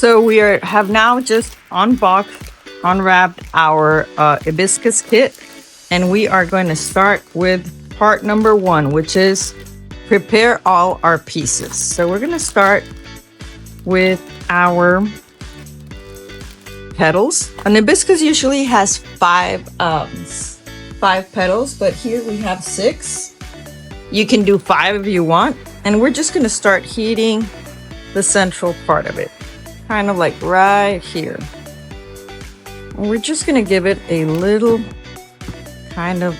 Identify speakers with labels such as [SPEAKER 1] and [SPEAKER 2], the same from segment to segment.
[SPEAKER 1] So we have now just unwrapped our hibiscus kit, and we are going to start with part number 1, which is prepare all our pieces. So we're going to start with our petals. An hibiscus usually has five petals, but here we have 6. You can do 5 if you want, and we're just going to start heating the central part of it, kind of like right here. And we're just going to give it a little kind of,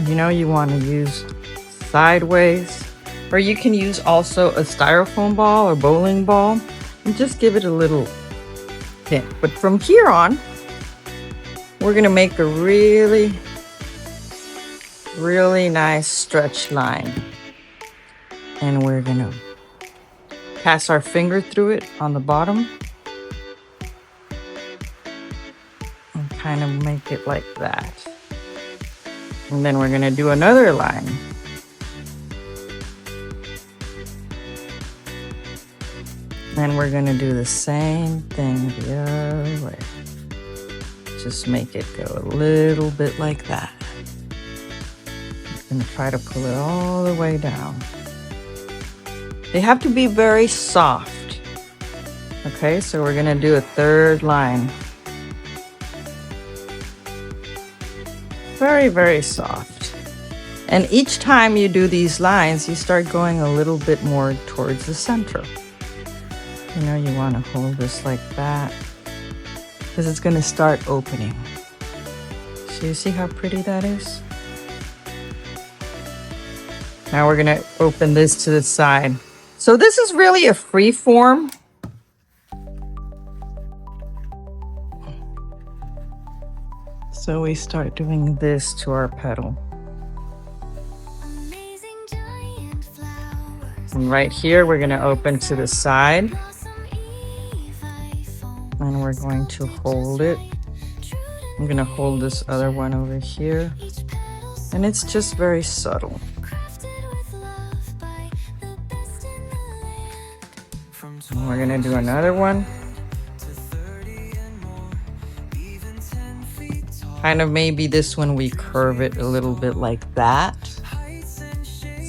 [SPEAKER 1] you want to use sideways, or you can use also a styrofoam ball or bowling ball and just give it a little hint. But from here on, we're going to make a really nice stretch line, and we're going to pass our finger through it on the bottom and kind of make it like that. And then we're going to do another line. Then we're going to do the same thing the other way. Just make it go a little bit like that. I'm going to try to pull it all the way down. They have to be very soft. Okay, so we're going to do a third line. Very soft. And each time you do these lines, you start going a little bit more towards the center. You want to hold this like that, because it's going to start opening. So you see how pretty that is? Now we're going to open this to the side. So this is really a free form. So we start doing this to our petal. And right here, we're going to open to the side. And we're going to hold it. I'm going to hold this other one over here. And it's just very subtle. And we're going to do another one. Kind of maybe this one we curve it a little bit like that.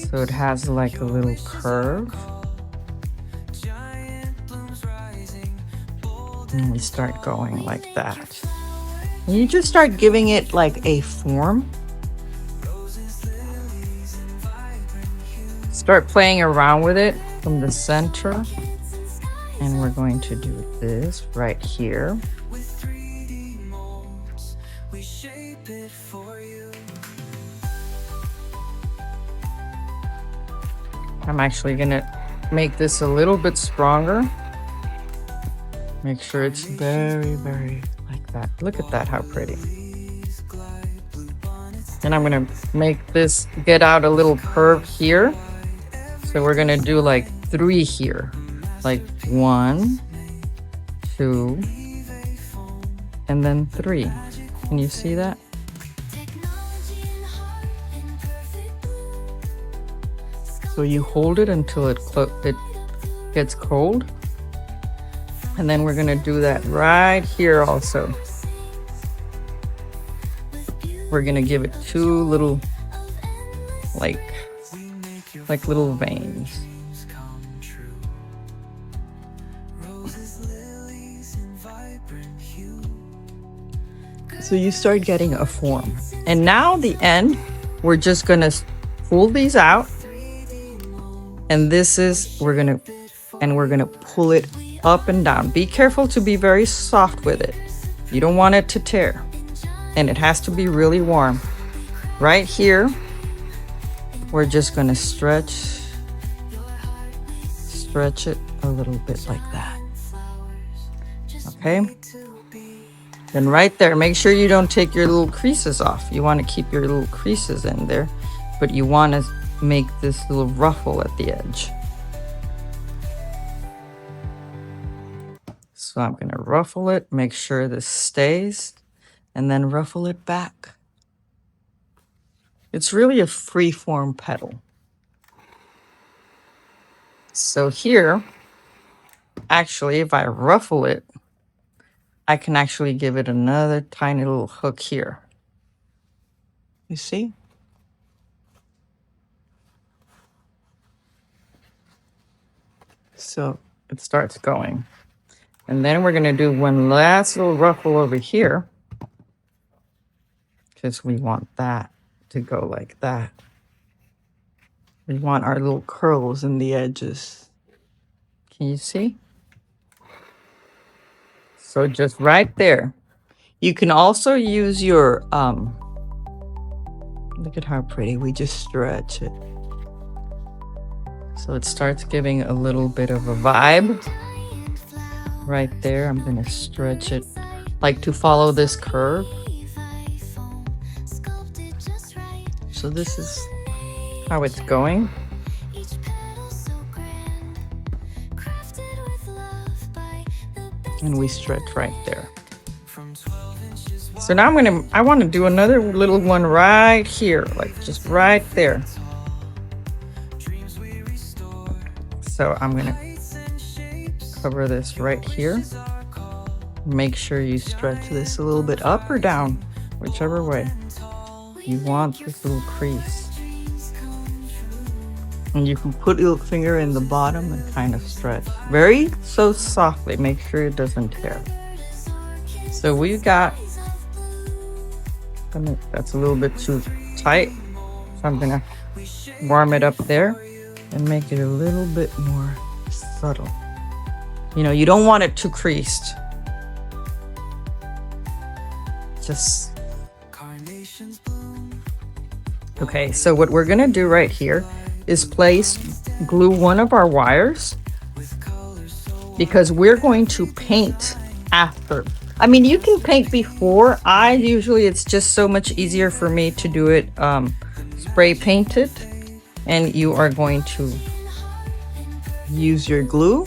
[SPEAKER 1] So it has like a little curve. And we start going like that. And you just start giving it like a form. Start playing around with it from the center. And we're going to do this right here. I'm actually gonna make this a little bit stronger. Make sure it's very like that. Look at that, how pretty. And I'm gonna make this get out a little curve here. So we're gonna do like 3 here. Like 1, 2, and then 3. Can you see that? So you hold it until it gets cold. And then we're gonna do that right here also. We're gonna give it 2 little, like little veins. So you start getting a form. And now the end, we're just gonna pull these out. And we're gonna pull it up and down. Be careful to be very soft with it. You don't want it to tear. And it has to be really warm. Right here, we're just gonna stretch it a little bit like that. Okay? Then right there, make sure you don't take your little creases off. You want to keep your little creases in there, but you want to make this little ruffle at the edge. So I'm going to ruffle it, make sure this stays, and then ruffle it back. It's really a free form petal. So here, actually, if I ruffle it, I can actually give it another tiny little hook here. You see? So it starts going. And then we're going to do one last little ruffle over here, because we want that to go like that. We want our little curls in the edges. Can you see? So just right there. You can also use your, look at how pretty, we just stretch it. So it starts giving a little bit of a vibe. Right there, I'm gonna stretch it, like to follow this curve. So this is how it's going. And we stretch right there. So now I want to do another little one right here, like just right there. So I'm gonna cover this right here. Make sure you stretch this a little bit up or down, whichever way. You want this little crease. And you can put your finger in the bottom and kind of stretch. Very so softly, make sure it doesn't tear. So we've got, that's a little bit too tight. So I'm gonna warm it up there and make it a little bit more subtle. You know, you don't want it too creased. Just, okay, so what we're gonna do right here is glue one of our wires, because we're going to paint after. I mean, you can paint before. It's just so much easier for me to do it spray painted, and you are going to use your glue.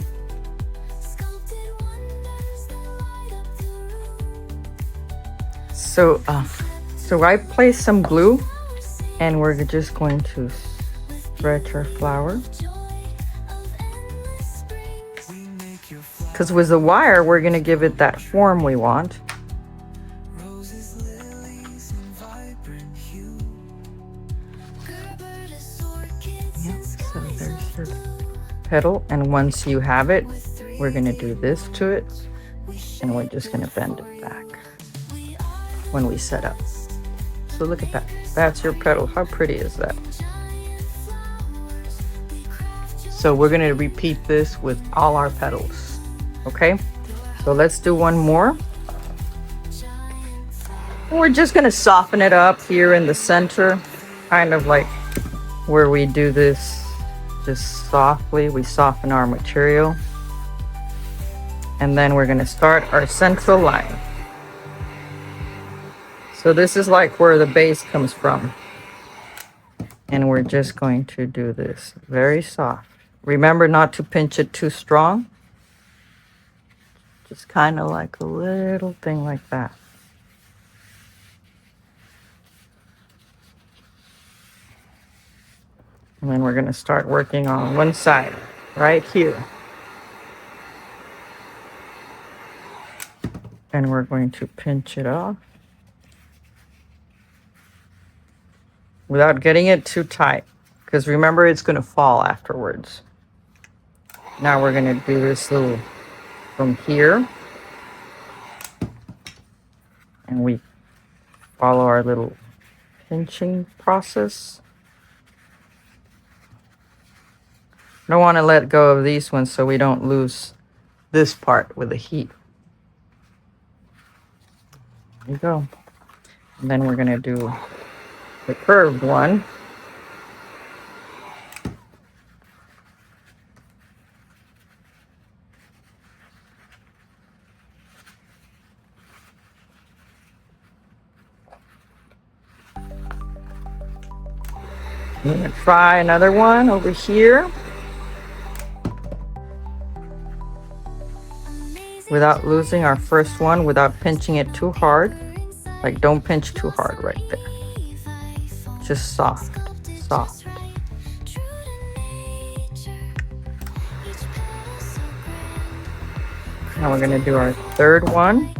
[SPEAKER 1] So I placed some glue, and we're just going to stretch our flower. Because with the wire, we're going to give it that form we want. Yeah, so there's your petal. And once you have it, we're going to do this to it. And we're just going to bend it back when we set up. So look at that. That's your petal. How pretty is that? So we're going to repeat this with all our petals. Okay, so let's do one more. We're just going to soften it up here in the center, kind of like where we do this just softly. We soften our material. And then we're going to start our central line. So this is like where the base comes from. And we're just going to do this very soft. Remember not to pinch it too strong. Just kind of like a little thing like that. And then we're going to start working on one side, right here. And we're going to pinch it off without getting it too tight, because remember, it's going to fall afterwards. Now we're going to do this little from here, and we follow our little pinching process. Don't want to let go of these ones so we don't lose this part with the heat. There you go. And then we're going to do the curved one. I'm going to try another one over here without losing our first one, without pinching it too hard. Like, don't pinch too hard right there. Just soft, soft. Now we're gonna do our third one.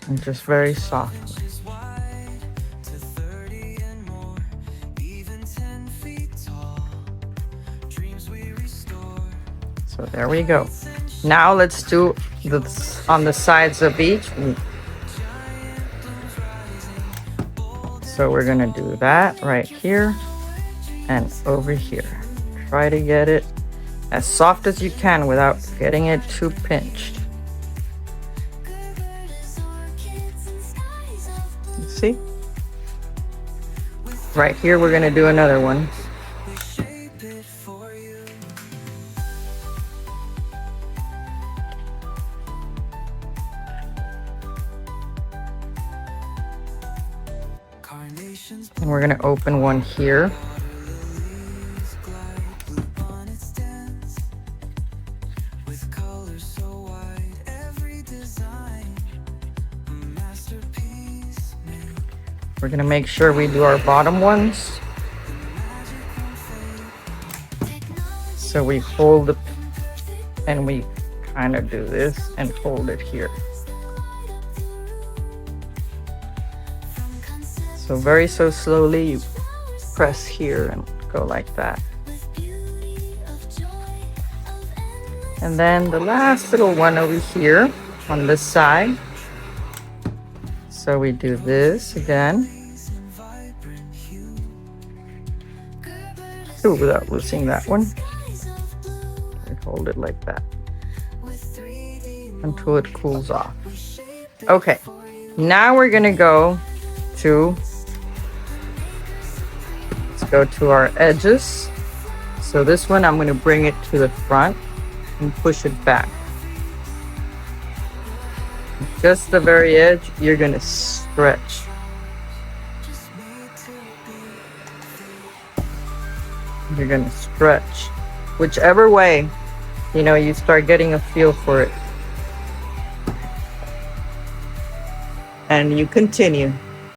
[SPEAKER 1] And just very softly. So there we go. Now let's do this on the sides of each. So we're gonna do that right here and over here. Try to get it as soft as you can without getting it too pinched. See? Right here we're gonna do another one. And we're gonna open one here. We're gonna make sure we do our bottom ones. So we hold it and we kind of do this and hold it here. So very slowly you press here and go like that. And then the last little one over here on this side. So we do this again. Ooh, without losing that one. We hold it like that until it cools off. Okay, now we're gonna go to, let's go to our edges. So this one, I'm gonna bring it to the front and push it back. Just the very edge, you're gonna stretch. You're gonna stretch. Whichever way, you know, you start getting a feel for it. And you continue.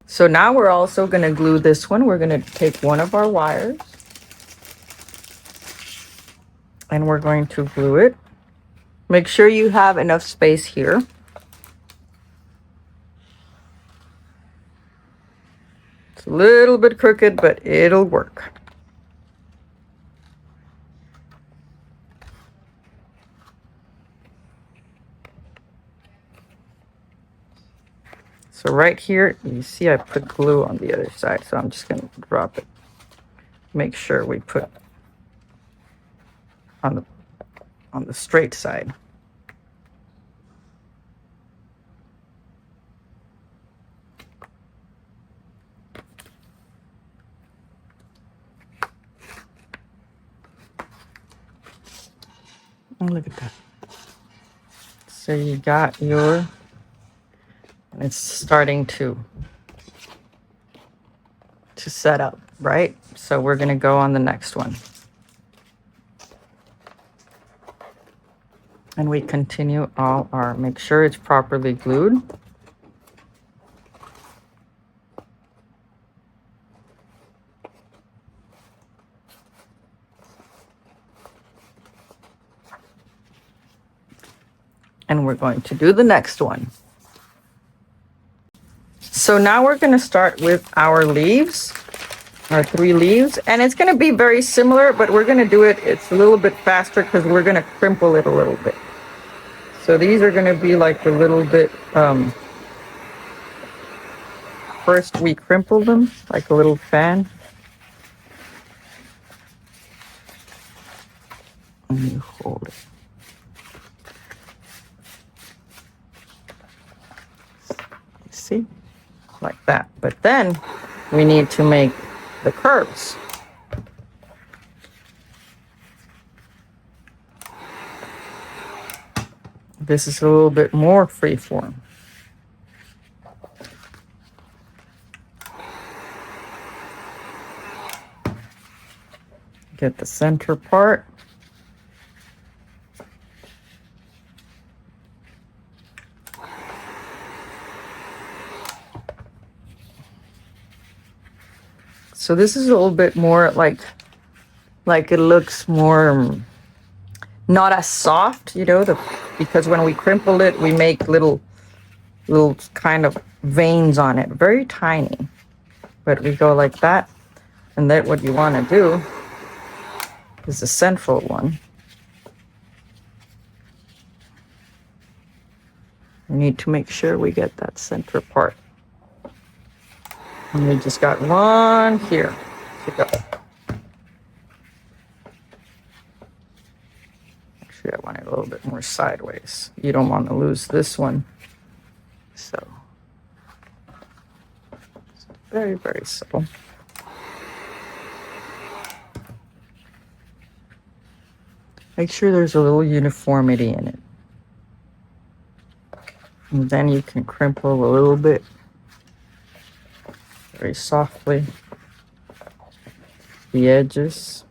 [SPEAKER 1] So now we're also gonna glue this one. We're gonna take one of our wires and we're going to glue it. Make sure you have enough space here. It's a little bit crooked, but it'll work. So right here, you see I put glue on the other side, so I'm just going to drop it. Make sure we put on the straight side. Oh, look at that. So you got your, and it's starting to set up, right? So we're gonna go on the next one. And we continue all our, make sure it's properly glued. And we're going to do the next one. So now we're going to start with our leaves, our 3 leaves, and it's going to be very similar, but we're going to do it, it's a little bit faster because we're going to crimple it a little bit. So these are going to be like a little bit, first we crimple them like a little fan. And you hold it. See? Like that. But then we need to make the curves. This is a little bit more freeform. Get the center part. So this is a little bit more like it looks more not as soft, you know, because when we crimple it, we make little kind of veins on it, very tiny. But we go like that, and then what you want to do is the central one. We need to make sure we get that center part. And we just got one here to go. Actually, I want it a little bit more sideways. You don't want to lose this one. So, very, very subtle. Make sure there's a little uniformity in it. And then you can crimple a little bit, very softly, the edges.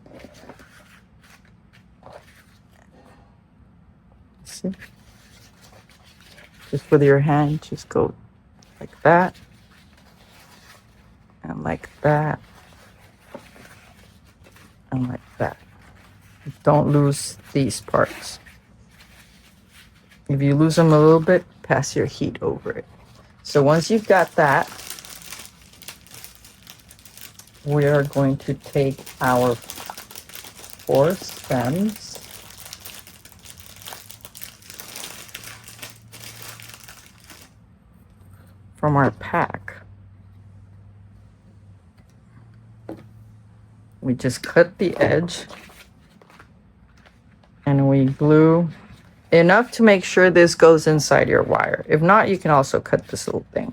[SPEAKER 1] See? Just with your hand, just go like that, and like that, and like that. Don't lose these parts. If you lose them a little bit, pass your heat over it. So once you've got that, we are going to take our 4 stems from our pack. We just cut the edge and we glue enough to make sure this goes inside your wire. If not, you can also cut this little thing.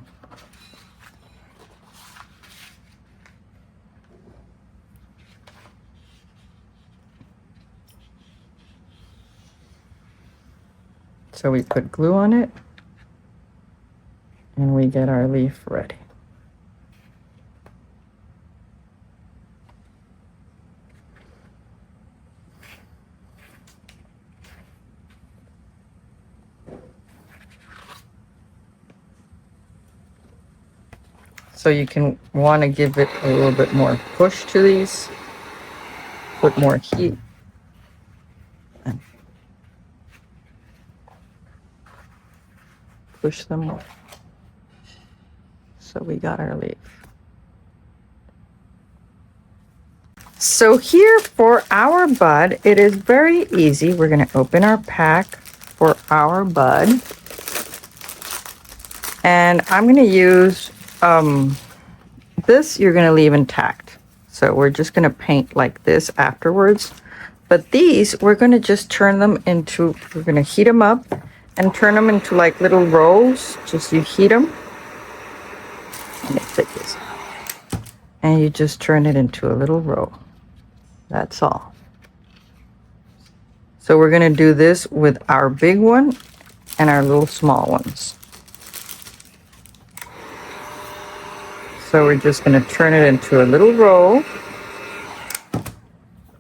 [SPEAKER 1] So we put glue on it and we get our leaf ready. So you can want to give it a little bit more push to these, put more heat. And push them up. So we got our leaf. So here for our bud, it is very easy. We're going to open our pack for our bud. And I'm going to use this you're going to leave intact. So we're just going to paint like this afterwards. But these, we're going to just turn them into, we're going to heat them up and turn them into like little rolls. Just you heat them. Let me take this. And you just turn it into a little roll. That's all. So we're going to do this with our big one and our little small ones. So we're just going to turn it into a little roll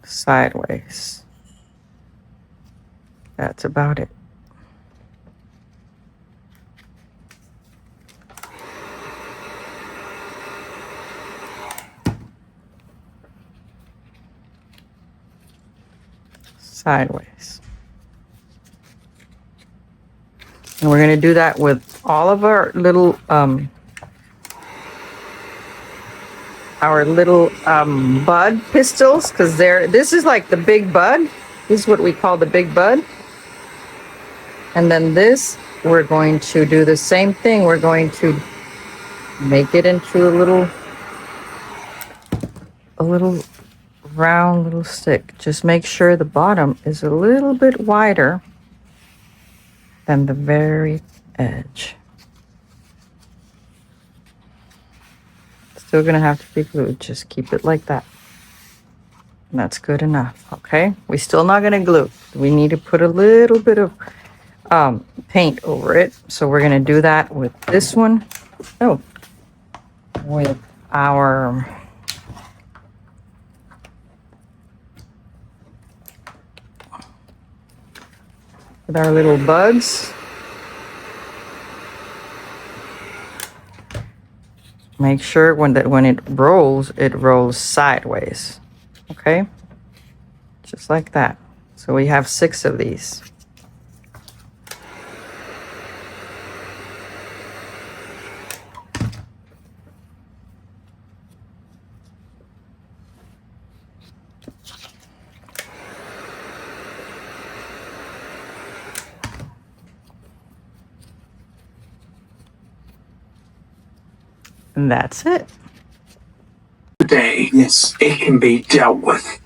[SPEAKER 1] sideways. That's about it. Sideways. And we're going to do that with all of our little bud pistils, because this is like the big bud. This is what we call the big bud. And then this, we're going to do the same thing. We're going to make it into a little round little stick. Just make sure the bottom is a little bit wider than the very edge. Still gonna have to be glued. Just keep it like that. And that's good enough. Okay, we're still not gonna glue. We need to put a little bit of paint over it. So we're gonna do that with this one. Oh, with our little buds. Make sure when it rolls sideways. Okay? Just like that. So we have 6 of these. And that's it.
[SPEAKER 2] Today, yes, it can be dealt with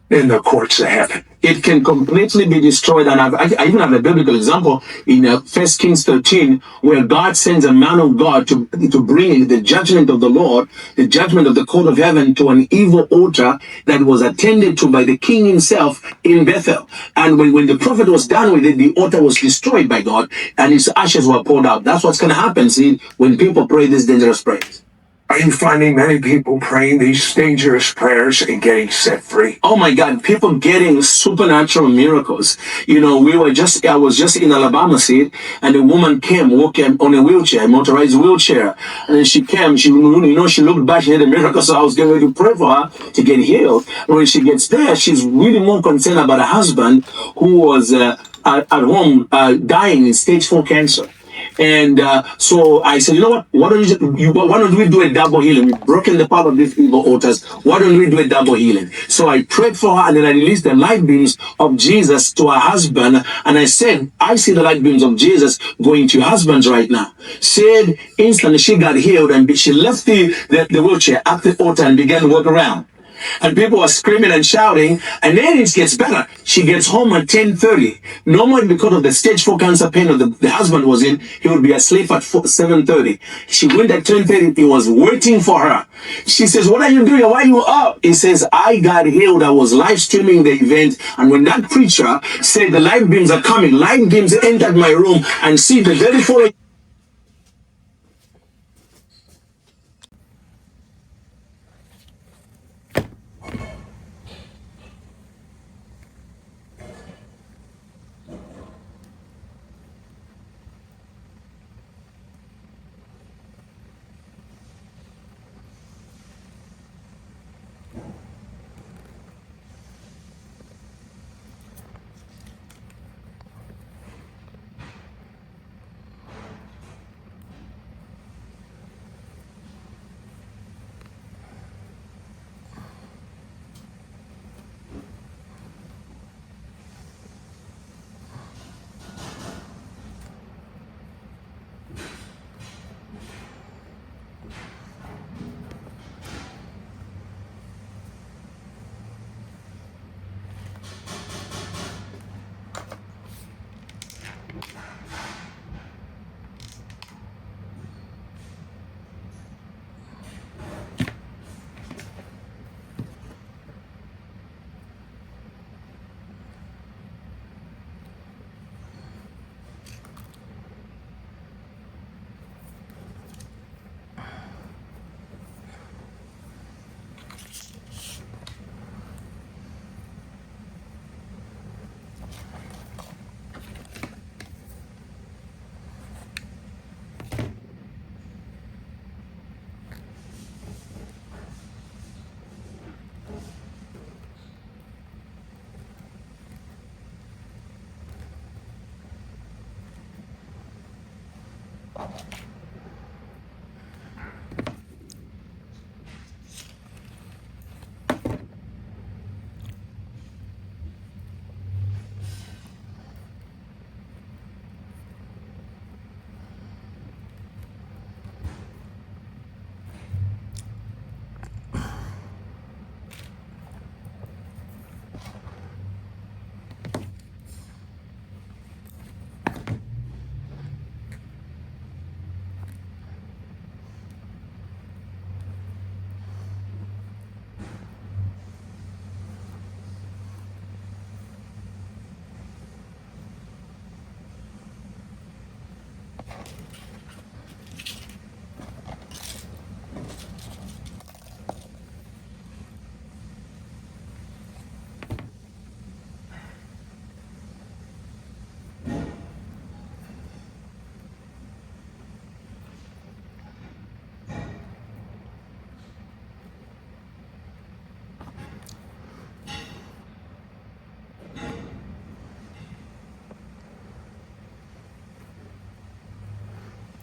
[SPEAKER 2] in the courts of heaven. It can completely be destroyed. And I even have a biblical example in 1 Kings 13, where God sends a man of God to bring the judgment of the Lord, the judgment of the court of heaven, to an evil altar that was attended to by the king himself in Bethel. And when the prophet was done with it, the altar was destroyed by God and its ashes were poured out. That's what's going to happen, see, when people pray these dangerous prayers. Are you finding many people praying these dangerous prayers and getting set free? Oh my God, people getting supernatural miracles. You know, I was just in Alabama, see, and a woman came walking on a wheelchair, a motorized wheelchair. And then she came, she looked back, she had a miracle, so I was getting ready to pray for her to get healed. And when she gets there, she's really more concerned about her husband who was at home dying in stage 4 cancer. And so I said, you know what? Why don't we do a double healing? We've broken the power of these evil altars. Why don't we do a double healing? So I prayed for her, and then I released the light beams of Jesus to her husband. And I said, I see the light beams of Jesus going to your husband right now. Said instantly she got healed, and she left the wheelchair at the altar and began to walk around. And people are screaming and shouting, and then it gets better. She gets home at 10:30. Normally, because of the stage 4 cancer pain that the husband was in, he would be asleep at 7:30. She went at 10:30. He was waiting for her. She says, "What are you doing? Why are you up?" He says, "I got healed. I was live streaming the event, and when that preacher said the light beams are coming, light beams entered my room, and see the very following."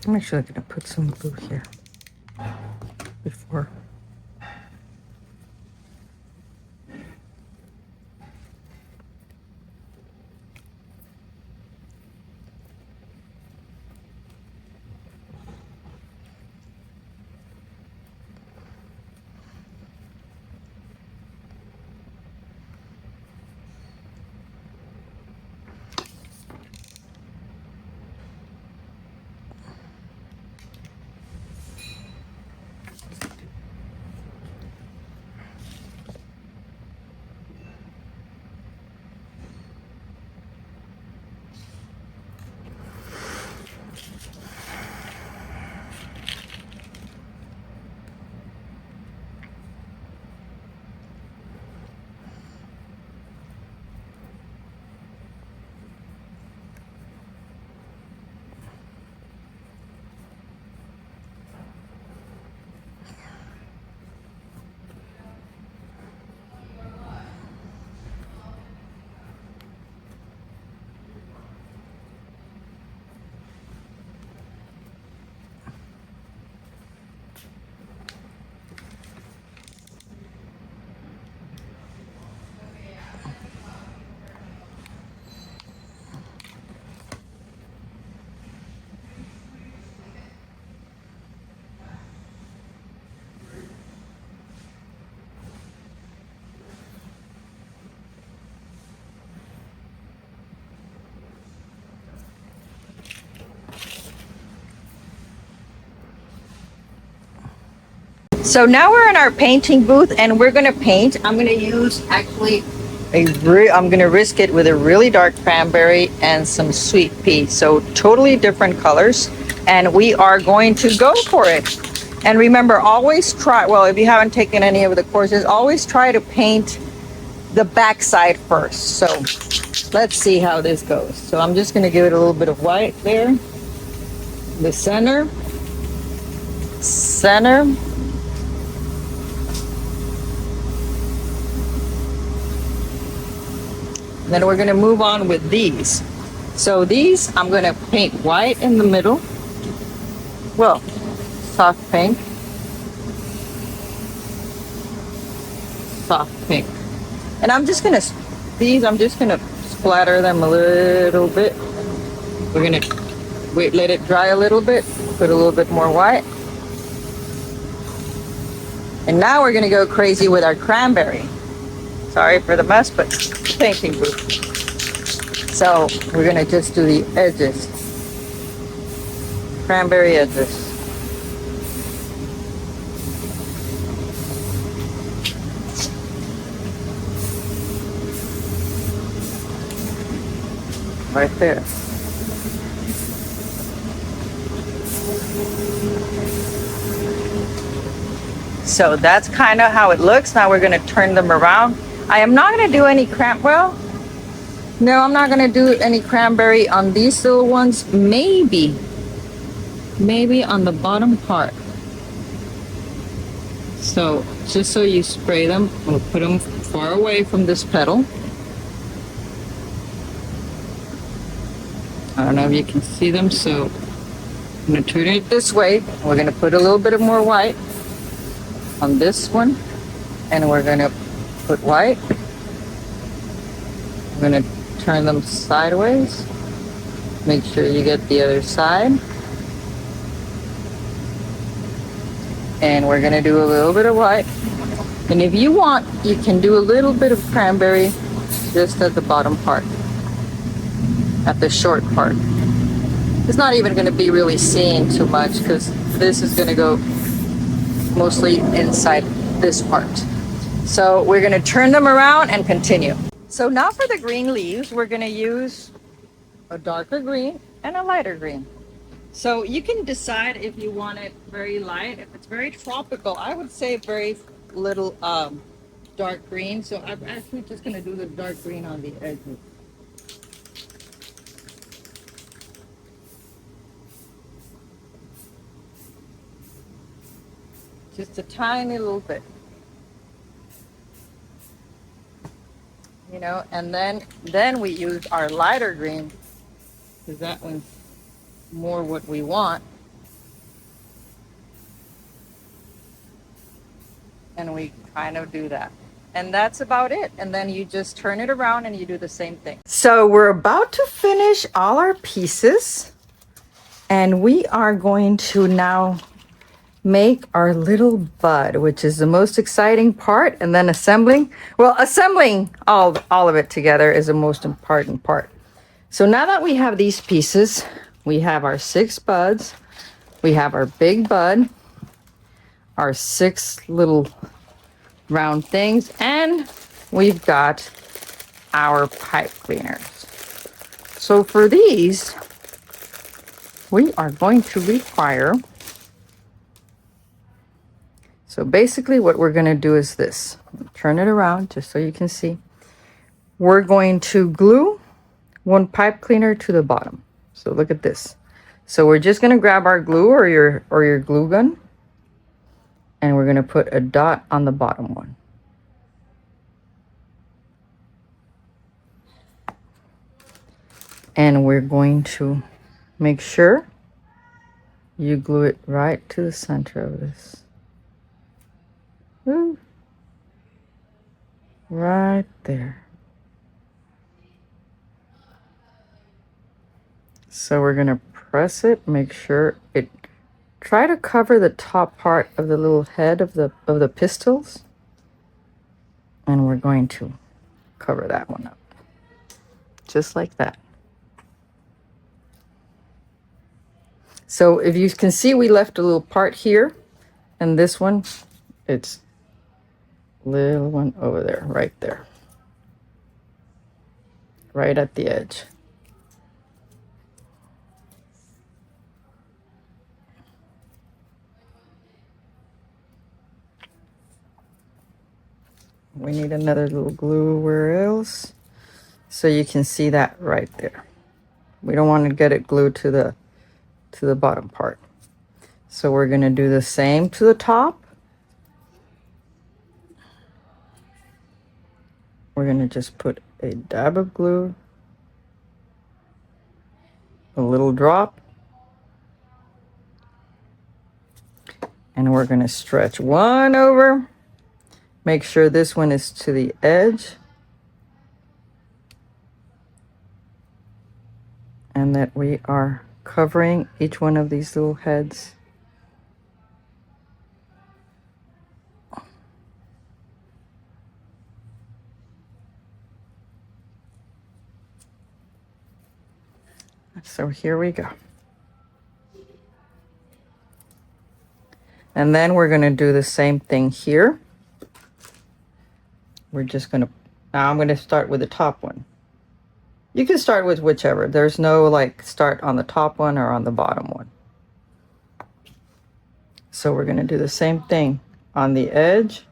[SPEAKER 1] I'm actually gonna put some glue here before. So now we're in our painting booth and we're gonna paint. I'm gonna use actually I'm gonna risk it with a really dark cranberry and some sweet pea. So totally different colors. And we are going to go for it. And remember, always try, well, if you haven't taken any of the courses, always try to paint the backside first. So let's see how this goes. So I'm just gonna give it a little bit of white there. The center. Then we're going to move on with these. So these, I'm going to paint white in the middle. Well, soft pink. Soft pink. And I'm just going to splatter them a little bit. We're going to let it dry a little bit. Put a little bit more white. And now we're going to go crazy with our cranberry. Sorry for the mess, but painting booth. So we're gonna just do the edges, cranberry edges. Right there. So that's kind of how it looks. Now we're gonna turn them around. I am not gonna do any no, I'm not gonna do any cranberry on these little ones. Maybe on the bottom part. So just so you spray them, we'll put them far away from this petal. I don't know if you can see them, so I'm gonna turn it this way. We're gonna put a little bit of more white on this one, and we're gonna put white. I'm gonna turn them sideways. Make sure you get the other side. And we're gonna do a little bit of white. And if you want, you can do a little bit of cranberry just at the bottom part, at the short part. It's not even gonna be really seen too much because this is gonna go mostly inside this part. So we're gonna turn them around and continue. So now for the green leaves, we're gonna use a darker green and a lighter green. So you can decide if you want it very light. If it's very tropical, I would say very little dark green. So I'm actually just gonna do the dark green on the edges. Just a tiny little bit. You know, and then we use our lighter green because that one's more what we want. And we kind of do that. And that's about it. And then you just turn it around and you do the same thing. So we're about to finish all our pieces. And we are going to now make our little bud, which is the most exciting part. And then assembling, well, assembling all of it together is the most important part. So now that we have these pieces, we have our 6 buds, we have our big bud, our 6 little round things, and we've got our pipe cleaners. So for these, we are going to require, so basically what we're going to do is this. Turn it around just so you can see. We're going to glue one pipe cleaner to the bottom. So look at this. So we're just going to grab our glue or your glue gun, and we're going to put a dot on the bottom one. And we're going to make sure you glue it right to the center of this. Ooh. Right there. So we're going to press it, make sure it, try to cover the top part of the little head of the pistils. And we're going to cover that one up. Just like that. So if you can see, we left a little part here, and this one, it's little one over there, right there. Right at the edge. We need another little glue where else, so you can see that right there. We don't want to get it glued to the bottom part. So we're going to do the same to the top. We're going to just put a dab of glue, a little drop, and we're going to stretch one over. Make sure this one is to the edge, and that we are covering each one of these little heads. So here we go. And then we're going to do the same thing here. We're just going to, now I'm going to start with the top one. You can start with whichever. There's no like start on the top one or on the bottom one. So we're going to do the same thing on the edge.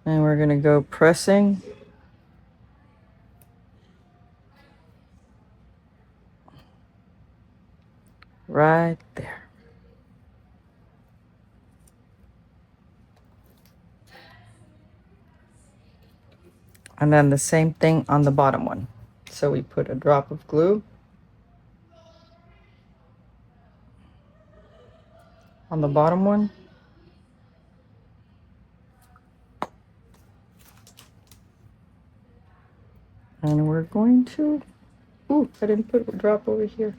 [SPEAKER 1] And we're going to go pressing. Right there. And then the same thing on the bottom one. So we put a drop of glue on the bottom one. And we're going to, ooh, I didn't put a drop over here.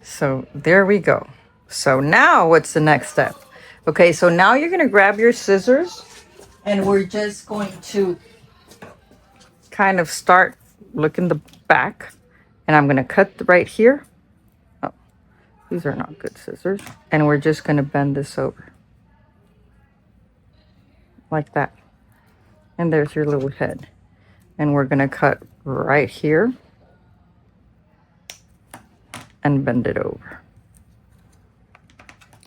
[SPEAKER 1] So there we go. So now what's the next step? Okay, so now you're going to grab your scissors, and we're just going to kind of start looking the back, and I'm going to cut right here. Oh, these are not good scissors. And we're just going to bend this over like that. And there's your little head. And we're going to cut right here. and bend it over.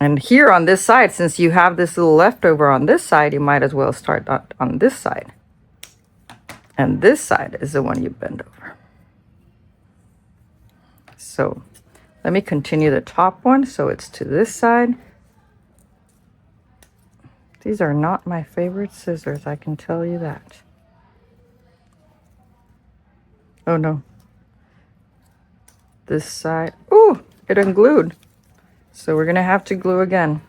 [SPEAKER 1] And here on this side, since you have this little leftover on this side, you might as well start on this side. And this side is the one you bend over. So let me continue the top one so it's to this side. These are not my favorite scissors, I can tell you that. Oh no. This side, ooh, it unglued. So we're gonna have to glue again.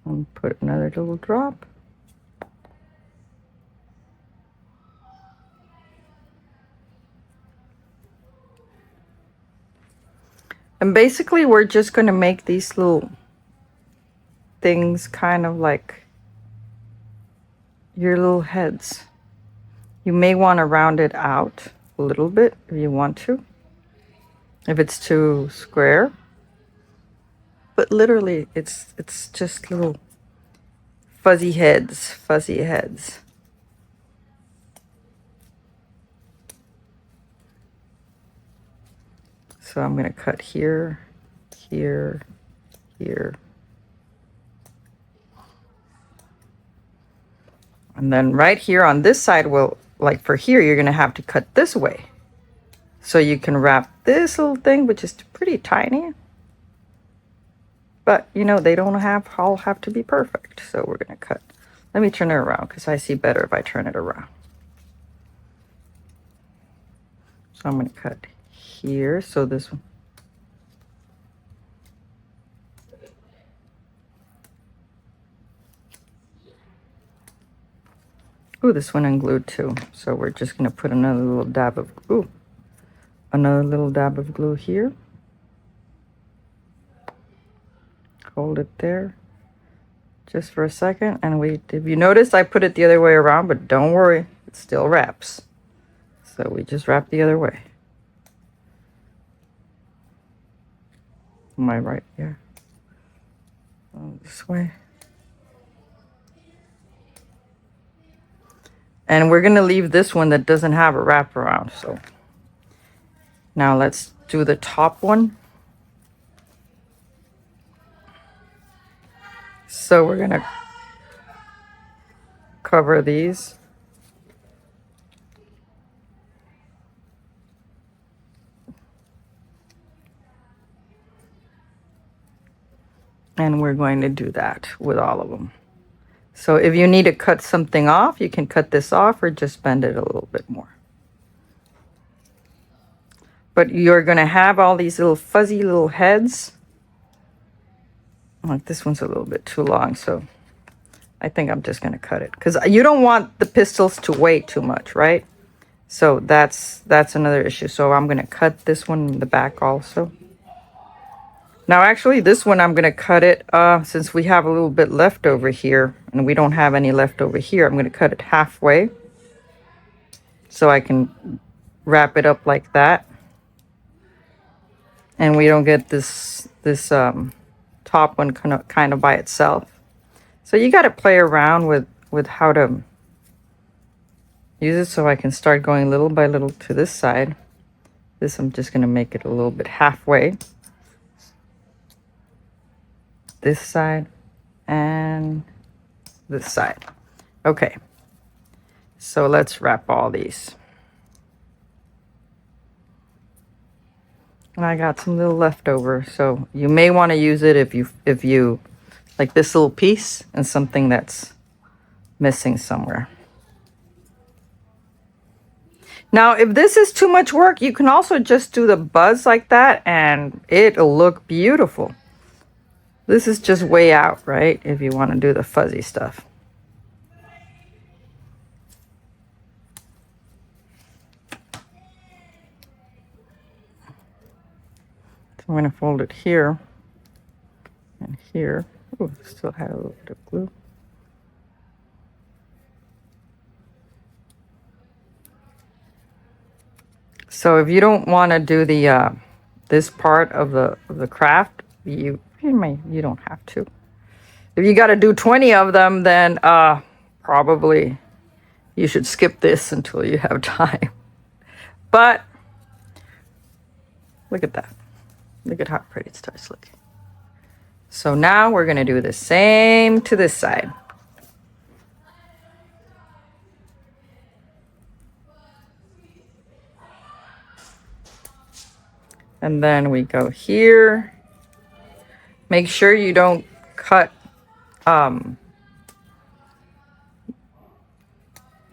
[SPEAKER 1] And put another little drop. And basically we're just gonna make these little things kind of like your little heads. You may want to round it out a little bit if you want to, if it's too square. But literally it's just little fuzzy heads, fuzzy heads. So I'm going to cut here, here, here. And then right here on this side, well, like for here, you're going to have to cut this way. So you can wrap this little thing, which is pretty tiny. But, you know, they don't all have to be perfect. So we're going to cut. Let me turn it around because I see better if I turn it around. So I'm going to cut here. So this one. Ooh, this one unglued too. So we're just going to put another little dab of, another little dab of glue here. Hold it there just for a second and wait. If you notice, I put it the other way around, but don't worry, it still wraps. So we just wrap the other way. Am I right? Yeah. This way. And we're going to leave this one that doesn't have a wraparound. So now let's do the top one. So we're going to cover these. And we're going to do that with all of them. So if you need to cut something off, you can cut this off or just bend it a little bit more. But you're going to have all these little fuzzy little heads. Like this one's a little bit too long, so I think I'm just going to cut it. Because you don't want the pistils to weigh too much, right? So that's another issue. So I'm going to cut this one in the back also. Now, actually, this one I'm going to cut it, since we have a little bit left over here, and we don't have any left over here, I'm going to cut it halfway, so I can wrap it up like that. And we don't get this top one kind of by itself. So you got to play around with how to use it. So I can start going little by little to this side. This I'm just going to make it a little bit halfway. This side and this side. Okay, so let's wrap all these. And I got some little leftover, so you may want to use it if you like this little piece and something that's missing somewhere. Now, if this is too much work, you can also just do the buzz like that and it'll look beautiful. This is just way out, right? If you want to do the fuzzy stuff. So I'm going to fold it here and here. Oh, still had a little bit of glue. So if you don't want to do the this part of the craft, you don't have to. If you got to do 20 of them, then probably you should skip this until you have time. But Look at that. Look at how pretty it starts looking. So now we're going to do the same to this side. And then we go here. Make sure you don't cut.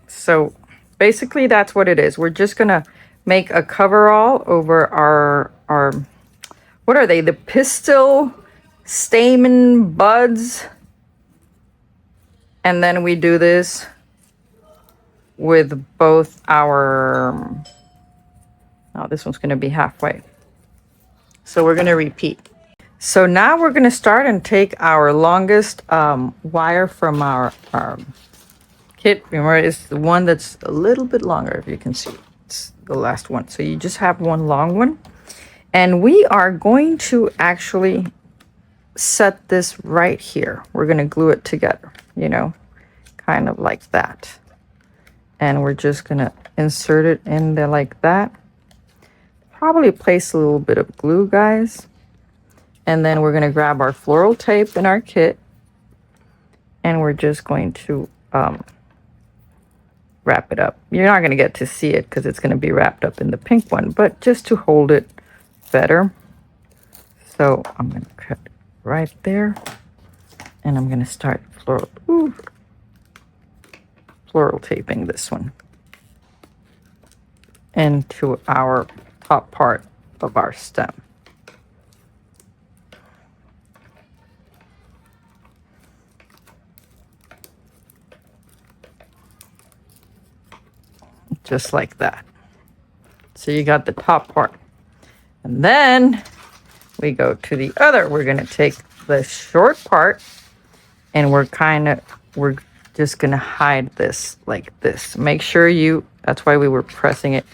[SPEAKER 1] So basically that's what it is. We're just going to make a coverall over our, what are they? The pistil stamen buds. And then we do this with both our, oh, this one's going to be halfway. So we're going to repeat. So now we're going to start and take our longest wire from our kit. Remember, it's the one that's a little bit longer, if you can see. It's the last one. So you just have one long one. And we are going to actually set this right here. We're going to glue it together, you know, kind of like that. And we're just going to insert it in there like that. Probably place a little bit of glue, guys. And then we're going to grab our floral tape in our kit. And we're just going to wrap it up. You're not going to get to see it because it's going to be wrapped up in the pink one. But just to hold it better. So I'm going to cut right there. And I'm going to start floral taping this one into our top part of our stem. Just like that. So you got the top part. And then we go to the other. We're going to take the short part and we're just going to hide this like this. Make sure that's why we were pressing it.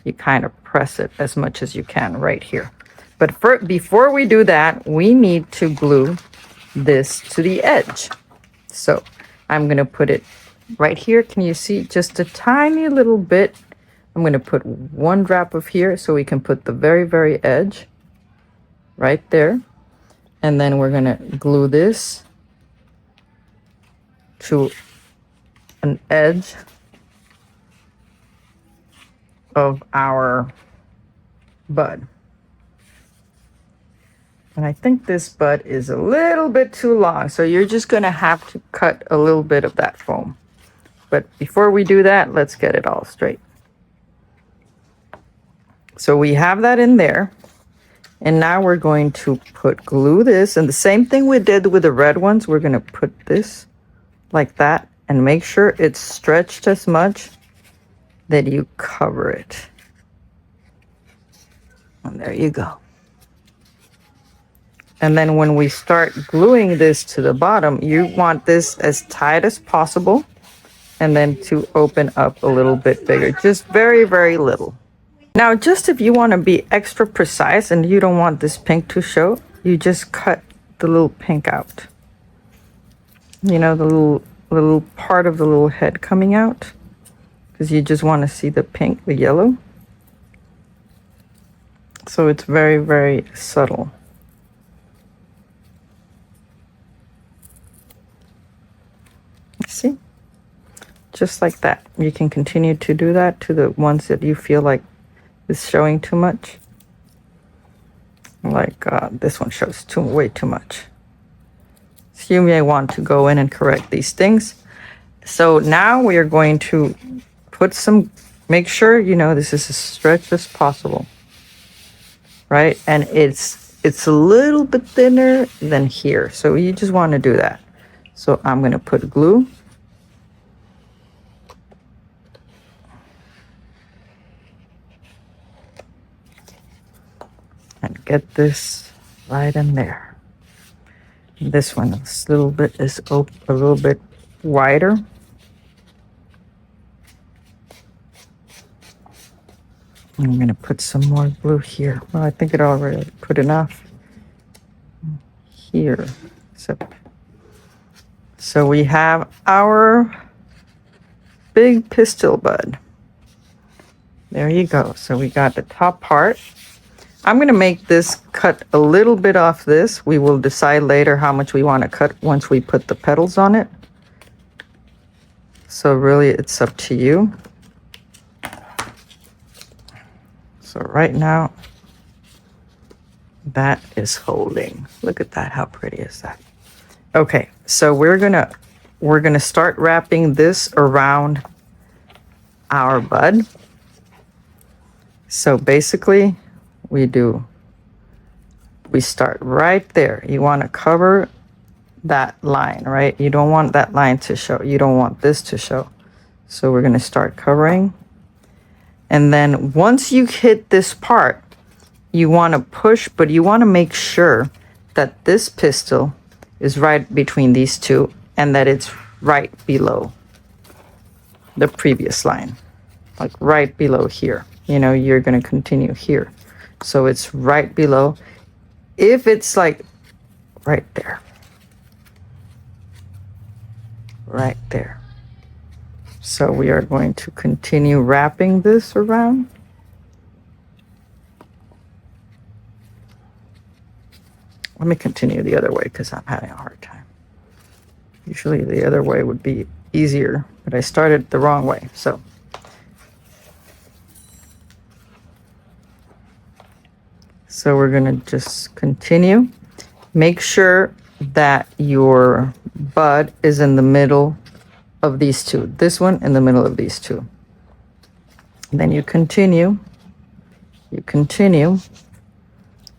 [SPEAKER 1] You kind of press it as much as you can right here. But before we do that, we need to glue this to the edge. So I'm going to put it right here. Can you see just a tiny little bit? I'm going to put one drop of here so we can put the very, very edge right there. And then we're going to glue this to an edge of our bud. And I think this bud is a little bit too long, so you're just going to have to cut a little bit of that foam. But before we do that, let's get it all straight. So we have that in there. And now we're going to glue this. And the same thing we did with the red ones, we're going to put this like that and make sure it's stretched as much that you cover it. And there you go. And then when we start gluing this to the bottom, you want this as tight as possible. And then to open up a little bit bigger, just very, very little. Now, just if you want to be extra precise and you don't want this pink to show, you just cut the little pink out. You know, the little part of the little head coming out, because you just want to see the pink, the yellow. So it's very, very subtle. See? Just like that. You can continue to do that to the ones that you feel like is showing too much. Like this one shows way too much. So you may want to go in and correct these things. So now we are going to put make sure, you know, this is as stretched as possible. Right? And it's a little bit thinner than here. So you just want to do that. So I'm going to put glue. And get this right in there. This one is a little bit wider. I'm going to put some more glue here. Well, I think it already put enough here. So we have our big pistil bud. There you go. So we got the top part. I'm gonna make this cut a little bit off this. We will decide later how much we want to cut once we put the petals on it. So really it's up to you. So right now, that is holding. Look at that, how pretty is that? Okay, so we're gonna start wrapping this around our bud. So basically, we start right there. You want to cover that line, right? You don't want that line to show. You don't want this to show. So we're going to start covering. And then once you hit this part, you want to push, but you want to make sure that this pistil is right between these two and that it's right below the previous line, like right below here. You know, you're going to continue here. So it's right below. If it's like right there, right there. So we are going to continue wrapping this around. Let me continue the other way because I'm having a hard time. Usually the other way would be easier, but I started the wrong way. So we're going to just continue. Make sure that your bud is in the middle of these two. This one in the middle of these two. And then you continue. You continue.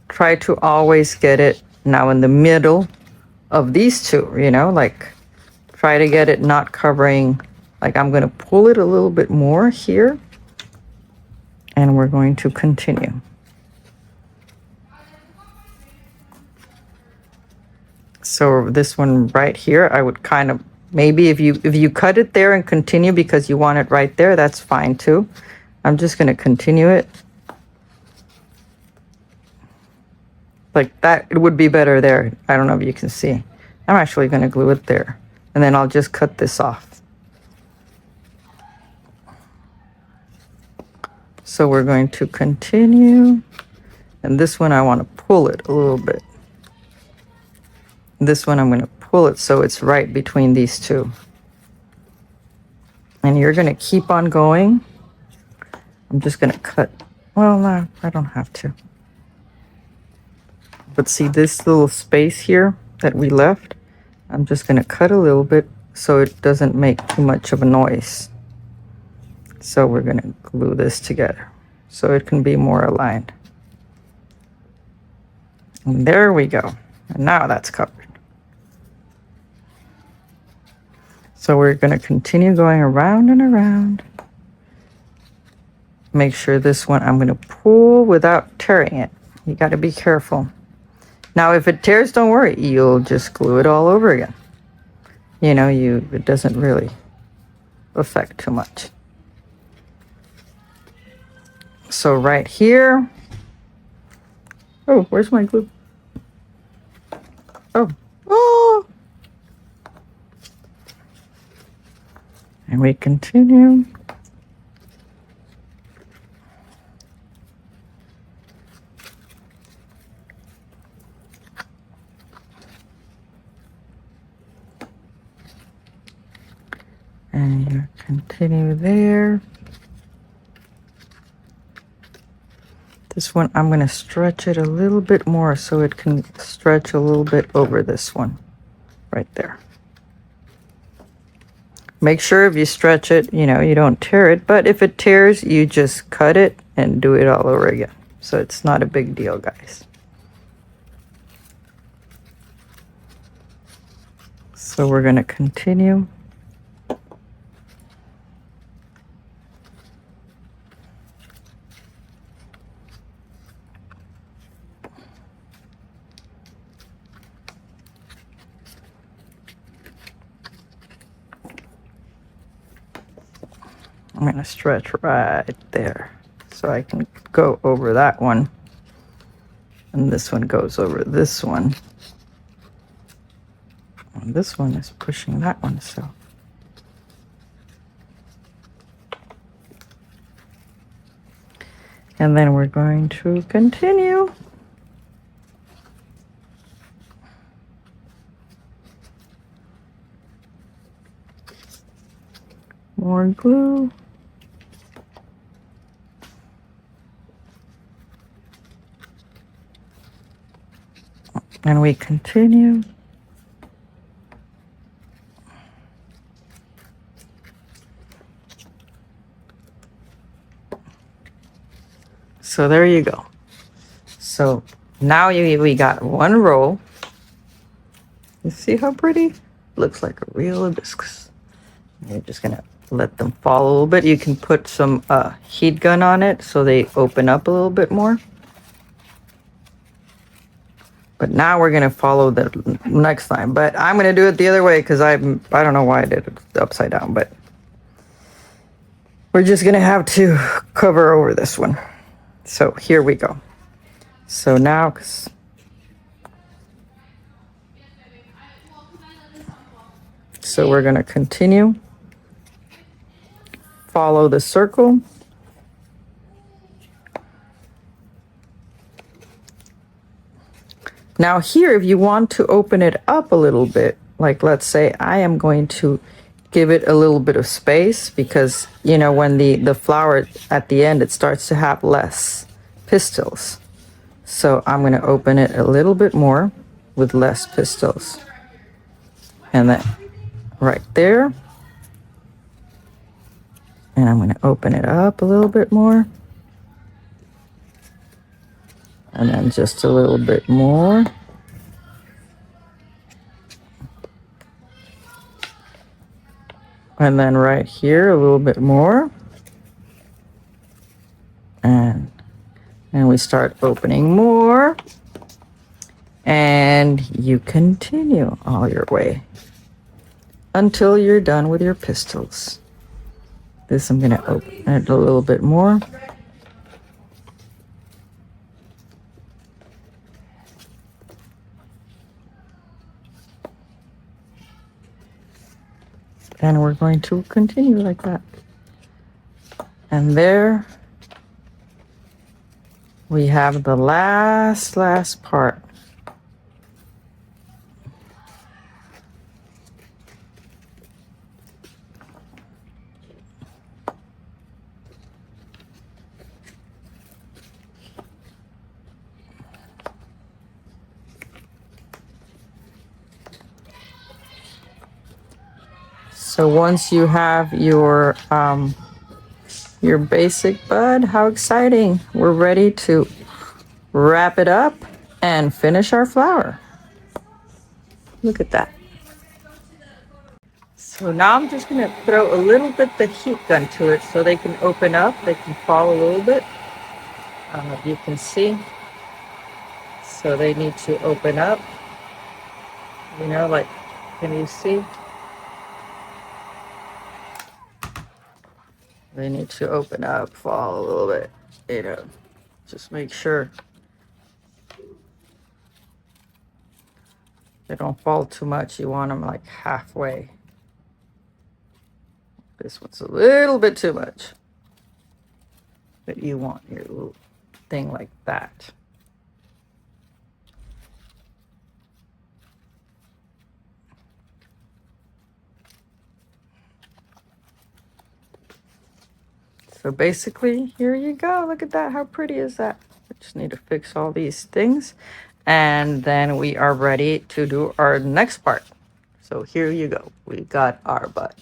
[SPEAKER 1] Try to always get it now in the middle of these two, you know, like try to get it not covering, like I'm going to pull it a little bit more here. And we're going to continue. So this one right here, I would kind of, maybe if you cut it there and continue because you want it right there, that's fine too. I'm just going to continue it. Like that, it would be better there. I don't know if you can see. I'm actually going to glue it there. And then I'll just cut this off. So we're going to continue. And this one, I want to pull it a little bit. This one, I'm going to pull it so it's right between these two. And you're going to keep on going. I'm just going to cut. Well, no, I don't have to. But see this little space here that we left? I'm just going to cut a little bit so it doesn't make too much of a noise. So we're going to glue this together so it can be more aligned. And there we go. And now that's covered. So we're going to continue going around and around. Make sure this one I'm going to pull without tearing it. You got to be careful. Now if it tears, don't worry. You'll just glue it all over again. You know, it doesn't really affect too much. So right here. Oh, where's my glue? Oh. Oh. And we continue. And you continue there. This one, I'm going to stretch it a little bit more so it can stretch a little bit over this one right there. Make sure if you stretch it, you know, you don't tear it. But if it tears, you just cut it and do it all over again. So it's not a big deal, guys. So we're going to continue. I'm going to stretch right there so I can go over that one. And this one goes over this one. And this one is pushing that one, so. And then we're going to continue. More glue. And we continue. So there you go. So now we got one row. You see how pretty? Looks like a real hibiscus. You're just gonna let them fall a little bit. You can put some heat gun on it so they open up a little bit more. But now we're gonna follow the next line. But I'm gonna do it the other way because I don't know why I did it upside down, but we're just gonna have to cover over this one. So here we go. So now, so we're gonna continue. Follow the circle. Now here, if you want to open it up a little bit, like let's say I am going to give it a little bit of space because, you know, when the flower at the end, it starts to have less pistils. So I'm going to open it a little bit more with less pistils. And then right there. And I'm going to open it up a little bit more. And then just a little bit more. And then right here, a little bit more. And we start opening more. And you continue all your way until you're done with your pistils. This I'm going to open it a little bit more. And we're going to continue like that. And there we have the last part. So once you have your basic bud, how exciting. We're ready to wrap it up and finish our flower. Look at that. So now I'm just going to throw a little bit the heat gun to it so they can open up, they can fall a little bit. You can see. So they need to open up. You know, like, can you see? They need to open up, fall a little bit, you know, just make sure they don't fall too much. You want them like halfway. This one's a little bit too much, but you want your little thing like that. So basically, here you go. Look at that. How pretty is that? I just need to fix all these things. And then we are ready to do our next part. So here you go. We got our bud.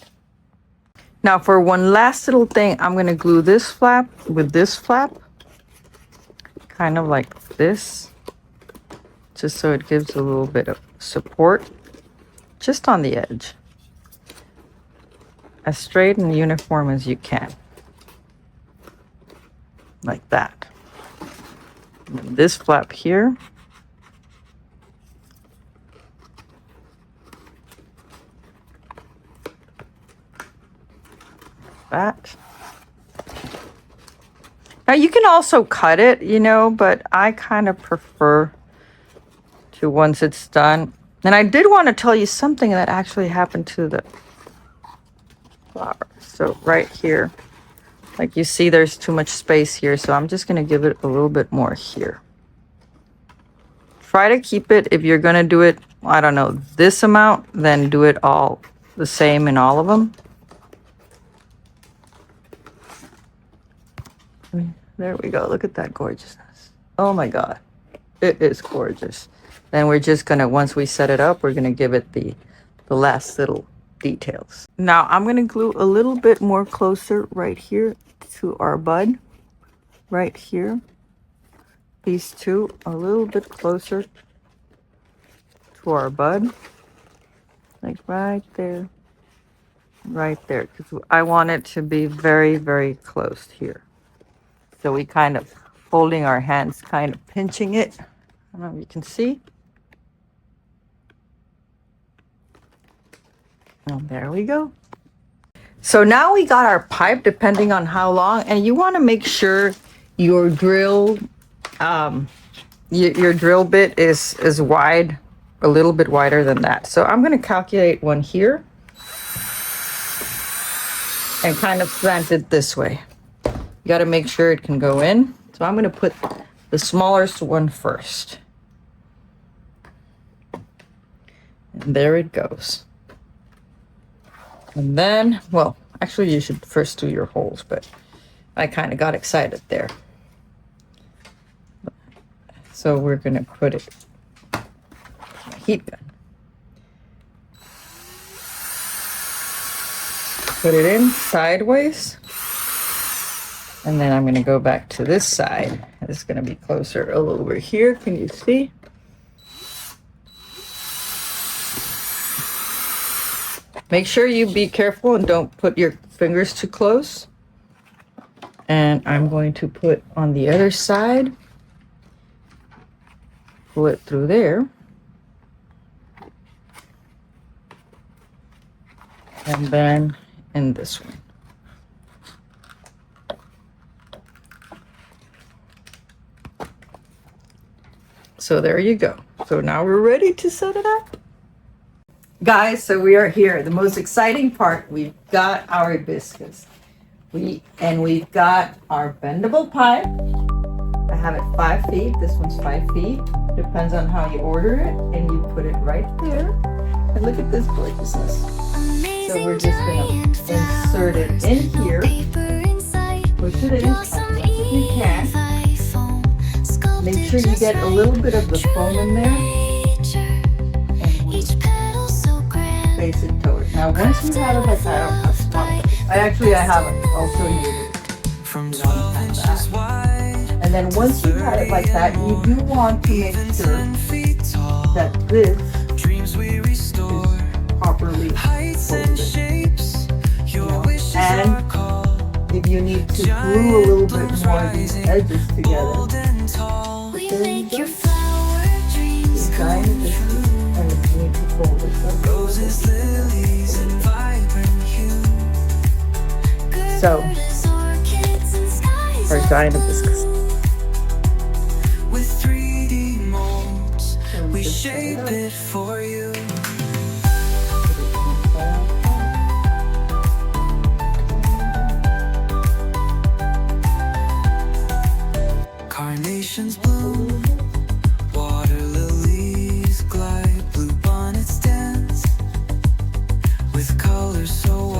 [SPEAKER 1] Now for one last little thing, I'm going to glue this flap with this flap. Kind of like this. Just so it gives a little bit of support. Just on the edge. As straight and uniform as you can. Like that. And this flap here. That. Now you can also cut it, you know, but I kind of prefer to once it's done. And I did want to tell you something that actually happened to the flower. So right here, Like you see, there's too much space here, so I'm just gonna give it a little bit more here. Try to keep it, if you're gonna do it, I don't know, this amount, then do it all the same in all of them. There we go. Look at that gorgeousness. Oh my God. It is gorgeous. Then we're just gonna, once we set it up, we're gonna give it the last little details. Now I'm gonna glue a little bit more closer right here to our bud. Right here. These two a little bit closer to our bud. Like right there. Right there. Because I want it to be very, very close here. So we kind of holding our hands, kind of pinching it. I don't know if you can see. And there we go. So now we got our pipe, depending on how long, and you want to make sure your drill, your drill bit is wide, a little bit wider than that. So I'm going to calculate one here and kind of slant it this way. You got to make sure it can go in. So I'm going to put the smallest one first. And there it goes. And then, well, actually you should first do your holes, but I kind of got excited there. So we're going to put it, heat gun. Put it in sideways. And then I'm going to go back to this side. It's going to be closer a little over here. Can you see? Make sure you be careful and don't put your fingers too close. And I'm going to put on the other side. Pull it through there. And then in this one. So there you go. So now we're ready to set it up. Guys, so we are here. The most exciting part, we've got our hibiscus. We've got our bendable pipe. I have it 5 feet. This one's 5 feet. Depends on how you order it. And you put it right there. And look at this gorgeousness. So we're just gonna insert it in here. Push it in as much as you can. Make sure you get a little bit of the foam in there. And face it toward. Now once you have it like that, I haven't. I'll show you. And then once you have it like that, you do want to make sure that this is properly folded. And if you need to glue a little bit more of these edges together, there you go. Design this and you need to fold this up. So, our giant hibiscus.
[SPEAKER 3] With 3D molds, we shape it for you. Carnations bloom, water lilies glide, blue bonnets dance with colors so